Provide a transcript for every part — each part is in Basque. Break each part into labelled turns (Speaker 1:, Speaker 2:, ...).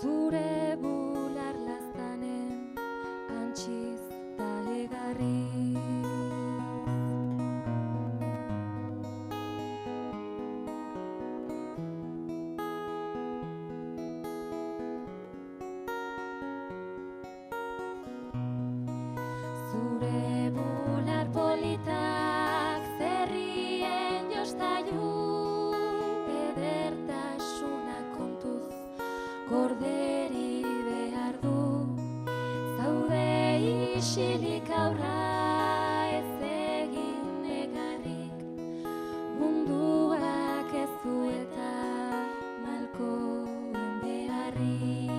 Speaker 1: zure bular laztanen antxiz da egarri. Zure bular politak zerrien jostailu, edertasuna kontuz gorderi behar du. Zaude isilik aurra ez egin egarrik, munduak ez du eta malkoen beharrik.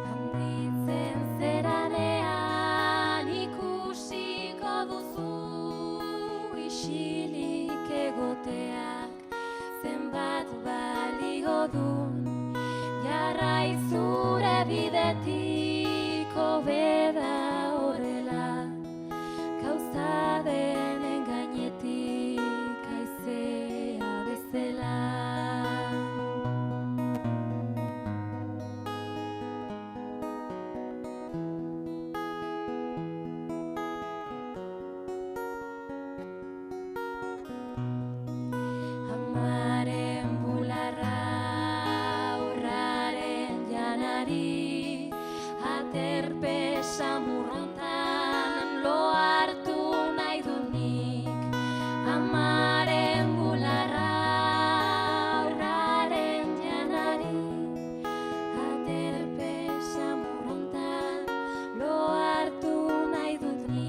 Speaker 1: Handitzen zeranean ikusiko duzu, isilik egoteak zenbat balio dun. Jarrai zure bidetik hobeda horrela, gauza denen gainetik haizea bezala. Amaren bularra aurraren janari, aterpe samurrontan lo hartu nahi dut nik. Amaren bularra aurraren janari, aterpe samurrontan lo hartu nahi dut nik.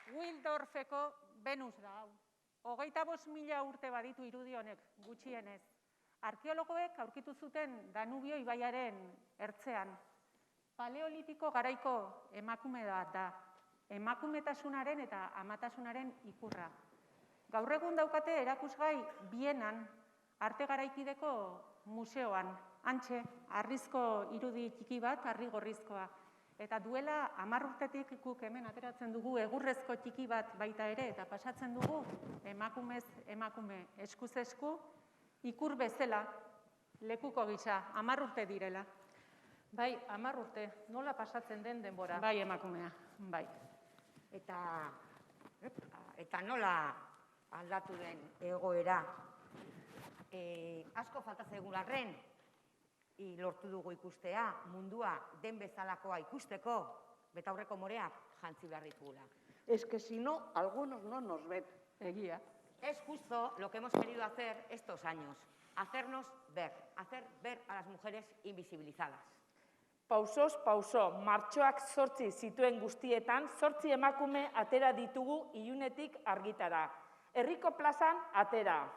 Speaker 2: Wildorfeko Venus da hau. 25.000 urte baditu irudi honek, gutxienez. Arkeologoek aurkitu zuten Danubio ibaiaren ertzean. Paleolitiko garaiko emakume bat da. Emakumetasunaren eta amatasunaren ikurra. Gaur egun daukate erakusgai Bienan, arte garaikideko museoan. Hantxe, harrizko irudi txiki bat, harri gorrizkoa. Eta duela 10 urtetik guk hemen ateratzen dugu egurrezko txiki bat baita ere, eta pasatzen dugu emakumez emakume, eskuz esku, ikur bezala, lekuko gisa, 10 urte direla. Bai, 10 urte, nola pasatzen den denbora? Bai, emakumea, bai.
Speaker 3: Eta nola aldatu den egoera. Asko falta zaigun arren, lortu dugu ikustea, mundua den bezalakoa ikusteko, betaurreko moreak jantzi behar ditugula.
Speaker 4: Es que si no, algunos no nos ven.
Speaker 2: Egia.
Speaker 3: Es justo lo que hemos querido hacer estos años, hacernos ver, hacer ver a las mujeres invisibilizadas.
Speaker 5: Pausoz pauso, martxoak 8 zituen guztietan, 8 emakume atera ditugu ilunetik argitara. Herriko plazan atera.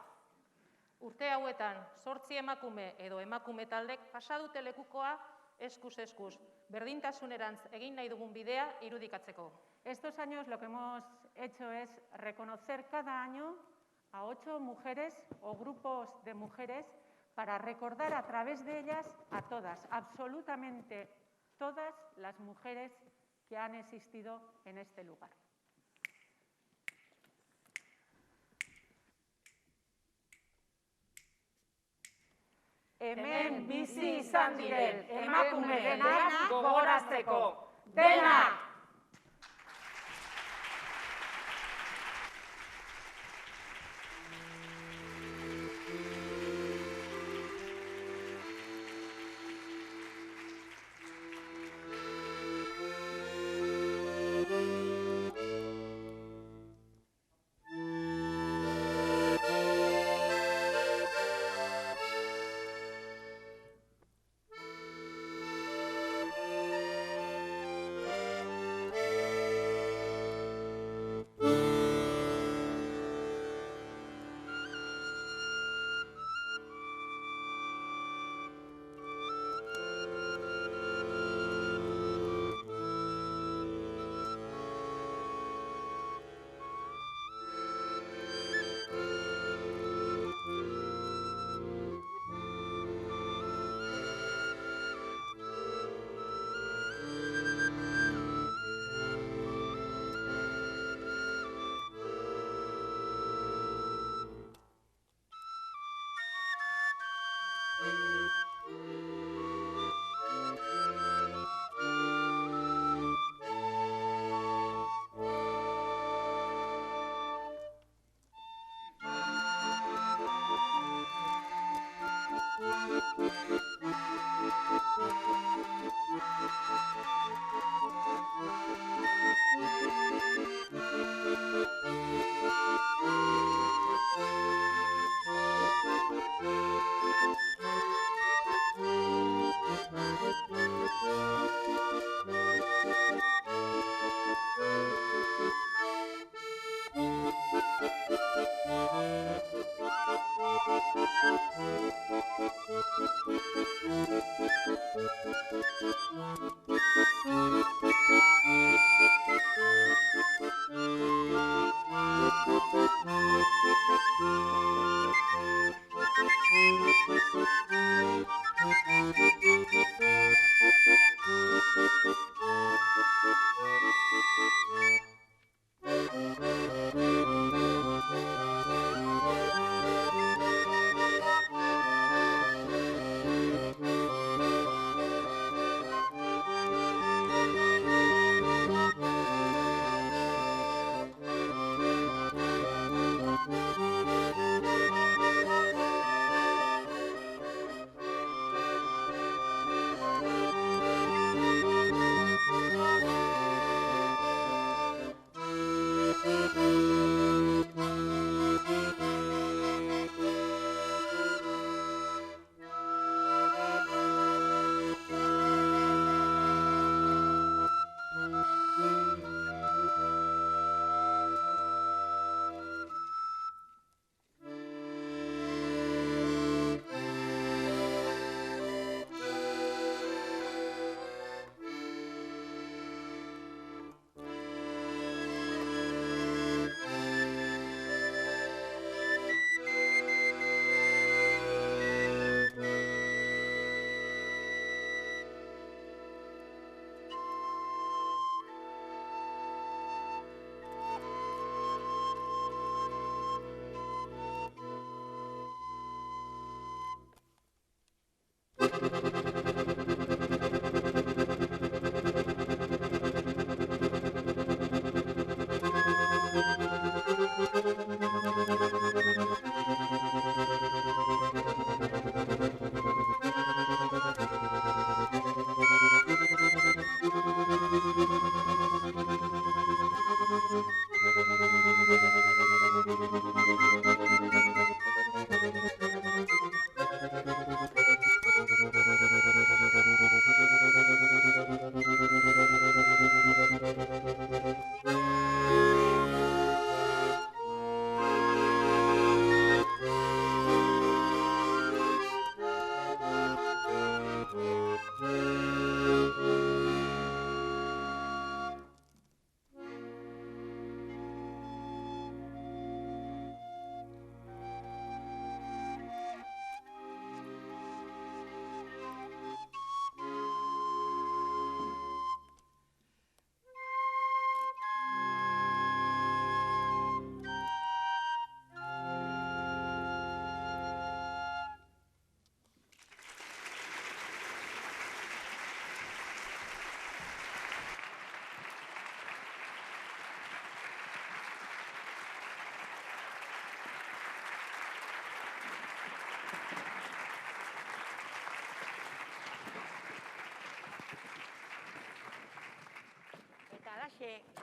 Speaker 2: Urte hauetan, 8 emakume edo emakume taldek pasadute lekukoa eskuz, berdintasunerantz egin nahi dugun bidea irudikatzeko. Estos años lo que hemos hecho es reconocer cada año a 8 mujeres o grupos de mujeres para recordar a través de ellas a todas, absolutamente todas las mujeres que han existido en este lugar. Hemen bizi izan diren emakume denak gogoratzeko. Denak!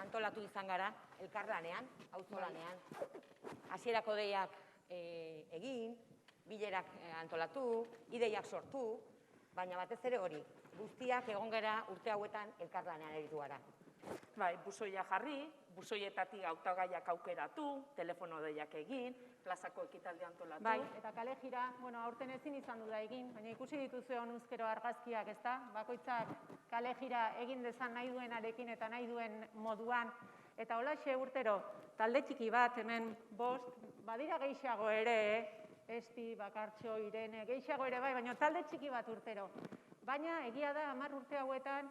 Speaker 3: antolatu izan gara, elkarlanean, auzolanean. Hasierako deiak egin, bilerak antolatu, ideiak sortu, baina batez ere hori, guztiak egon gara urte hauetan elkarlanean aritu gara.
Speaker 5: Bai, buzoia jarri, buzoietatik hautagaiak aukeratu, telefono deiak egin, plazako ekitaldi antolatu.
Speaker 2: Bai, eta kale jira, aurten ezin izan du da egin, baina ikusi dituzue honuzkero argazkiak, ezta? Bakoitzak kale jira egin dezan nahi duenarekin eta nahi duen moduan. Eta holaxe urtero, talde txiki bat, hemen bost, badira gehiago ere, Esti, Bakartxo, Irene, gehiago ere bai, baina talde txiki bat urtero. Baina egia da 10 urte hauetan,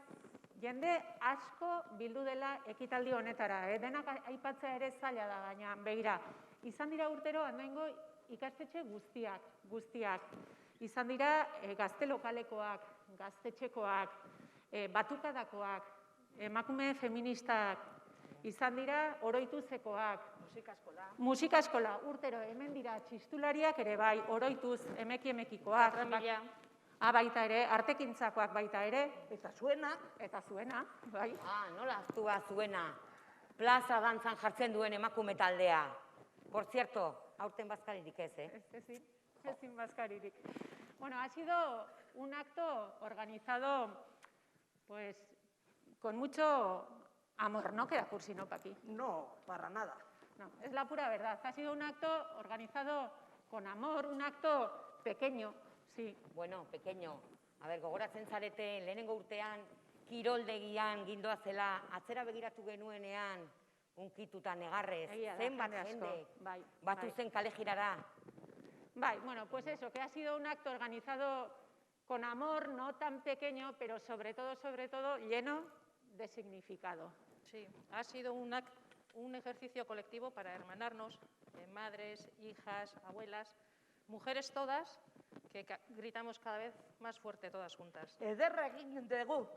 Speaker 2: jende asko bildu dela ekitaldi honetara. Denak aipatzea ere zaila da, baina begira. Izan dira urtero handaingo ikastetxe guztiak. Izan dira gazte lokalekoak, gaztetxekoak, batukadakoak, emakume feministak, izan dira oroituzekoak, musikaskola, urtero hemen dira txistulariak ere bai, oroituz emekikoak, baita ere, artekintzakoak baita ere,
Speaker 4: Eta zuena,
Speaker 2: bai.
Speaker 3: Nola aztu zuena, plaza dantzan jartzen duen emakume taldea. Por cierto, aurten bazkaririk ez,
Speaker 2: Ezin bazkaririk. Bueno, ha sido un acto organizado, pues, con mucho amor, ¿no? Queda cursi, ¿no, Paqui?
Speaker 4: no, para nada.
Speaker 2: No, es la pura verdad. Ha sido un acto organizado con amor, un acto pequeño, sí.
Speaker 3: Bueno, pequeño. A ver, gogoratzen zarete, lehenengo urtean, kiroldegian gindoazela, atzera begiratu genuenean, unkituta negarrez, zenbat jende, batu zen kale jirara.
Speaker 2: Bai, bueno, pues eso, que ha sido un acto organizado con amor, no tan pequeño, pero sobre todo, lleno de significado.
Speaker 6: Sí, ha sido un ejercicio colectivo para hermanarnos, madres, hijas, abuelas, mujeres todas, que gritamos cada vez más fuerte todas juntas.
Speaker 4: Ederra egin dugu.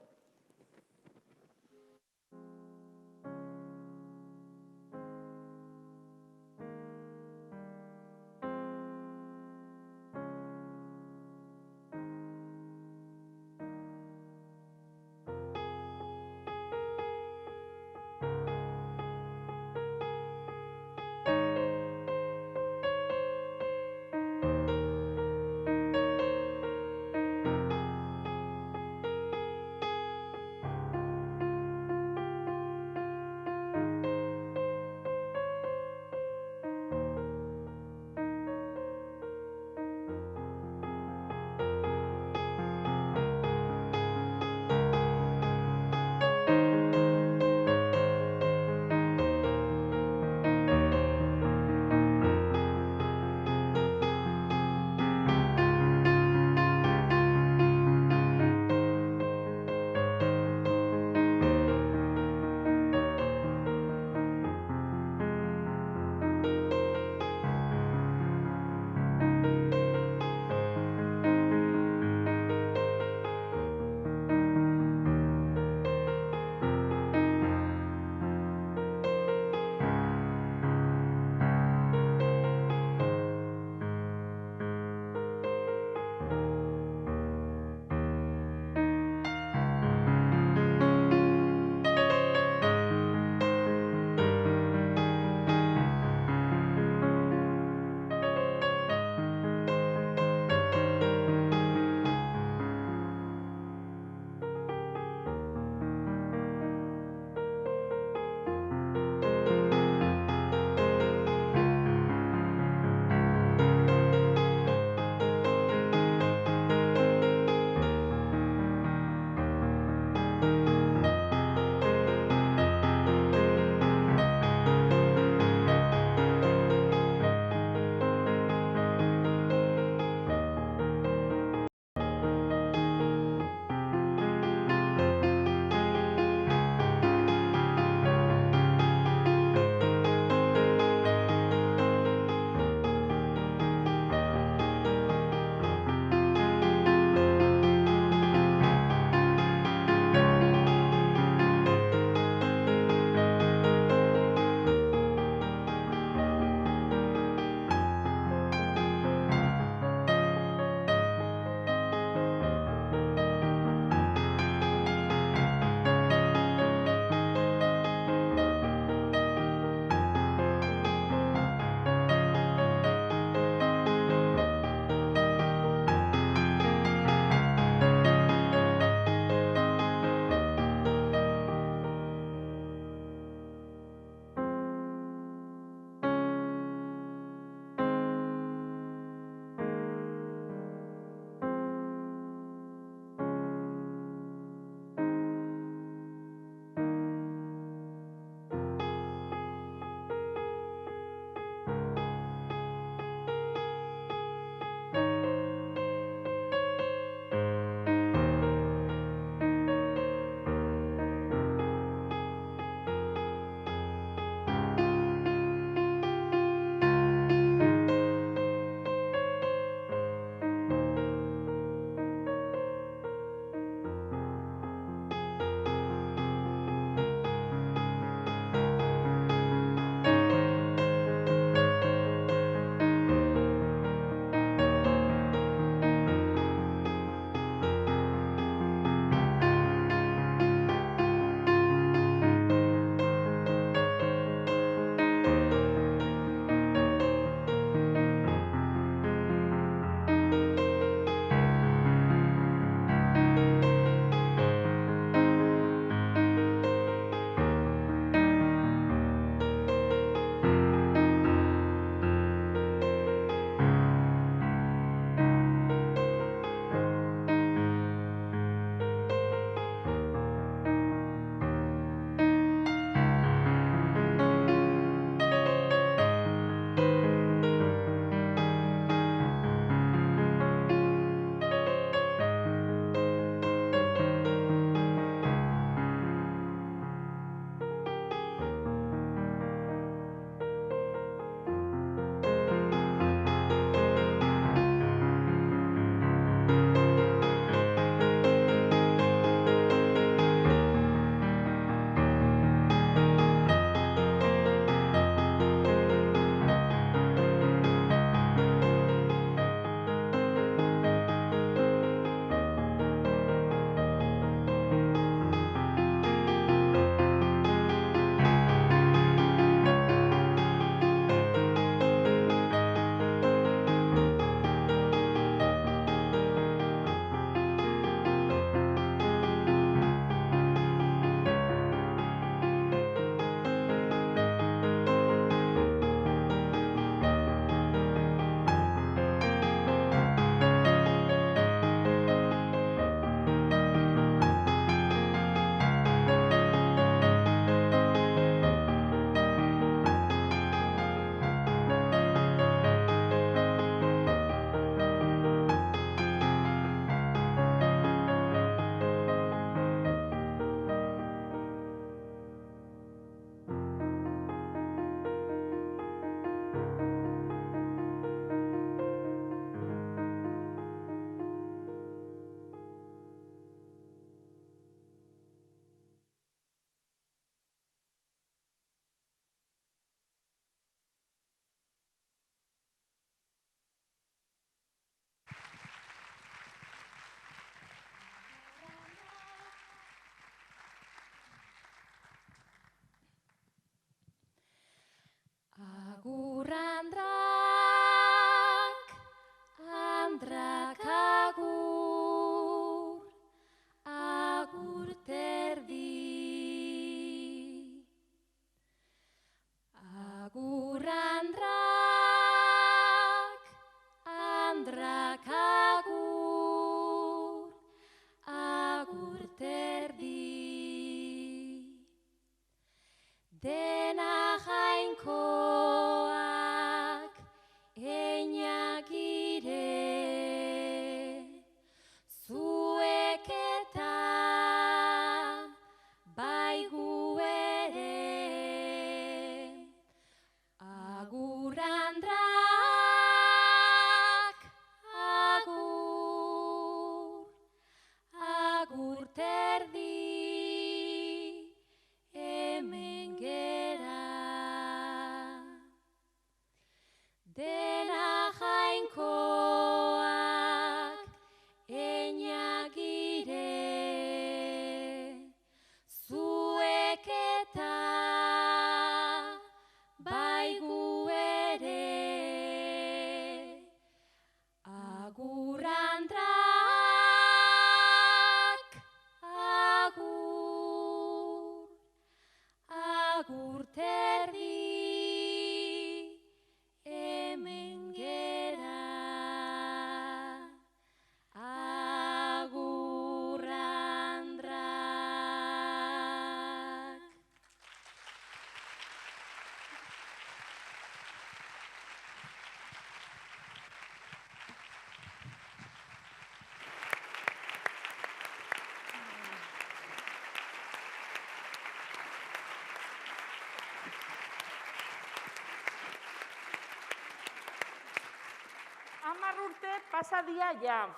Speaker 5: urte pasa dia ja.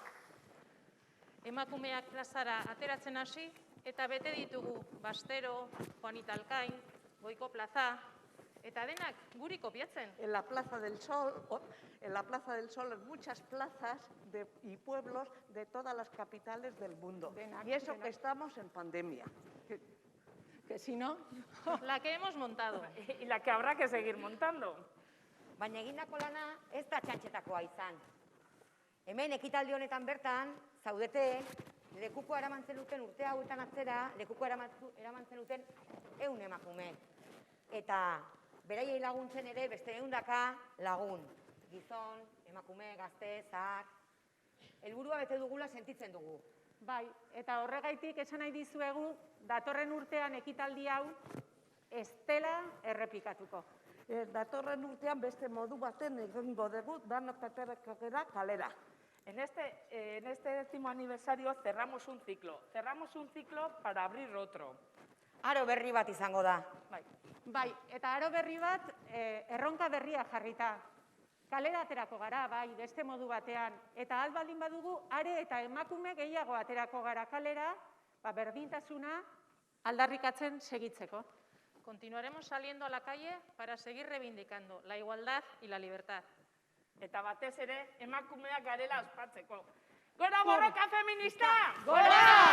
Speaker 6: Emakumeak plazara ateratzen hasi eta bete ditugu Bastero, Juanita Alkain, Goiko plaza, eta denak guri kopiatzen.
Speaker 4: En la Plaza del Sol, en muchas plazas y pueblos de todas las capitales del mundo. Y eso que estamos en pandemia.
Speaker 2: Que si no,
Speaker 6: La que hemos montado.
Speaker 5: Y la que habrá que seguir montando.
Speaker 3: Baina egindako lana ez da txantxetakoa izan. Hemen ekitaldi honetan bertan, zaudete, lekuko eraman zenuten urte hauetan atzera, lekuko eraman zenuten 100 emakume. Eta beraiei laguntzen ere beste 100 lagun. Gizon, emakume, gazte, zahar. Helburua bete dugula sentitzen dugu.
Speaker 2: bai, eta horregaitik esan nahi dizuegu, datorren urtean ekitaldi hau ez dela errepikatuko.
Speaker 4: Datorren urtean beste modu baten egingo dugu, danok aterako gara kalera.
Speaker 5: En este 10º aniversario cerramos un ciclo. Cerramos un ciclo para abrir otro.
Speaker 3: Aro berri bat izango da.
Speaker 2: Bai, eta aro berri bat erronka berria jarrita. Kalera aterako gara, bai, beste modu batean. Eta albaldin badugu, are eta emakume gehiago aterako gara kalera, berdintasuna aldarrikatzen segitzeko.
Speaker 6: Continuaremos saliendo a la calle para seguir reivindicando la igualdad y la libertad.
Speaker 5: Eta batez ere emakumeak garela ospatzeko. Gora borroka feminista!
Speaker 2: Gora!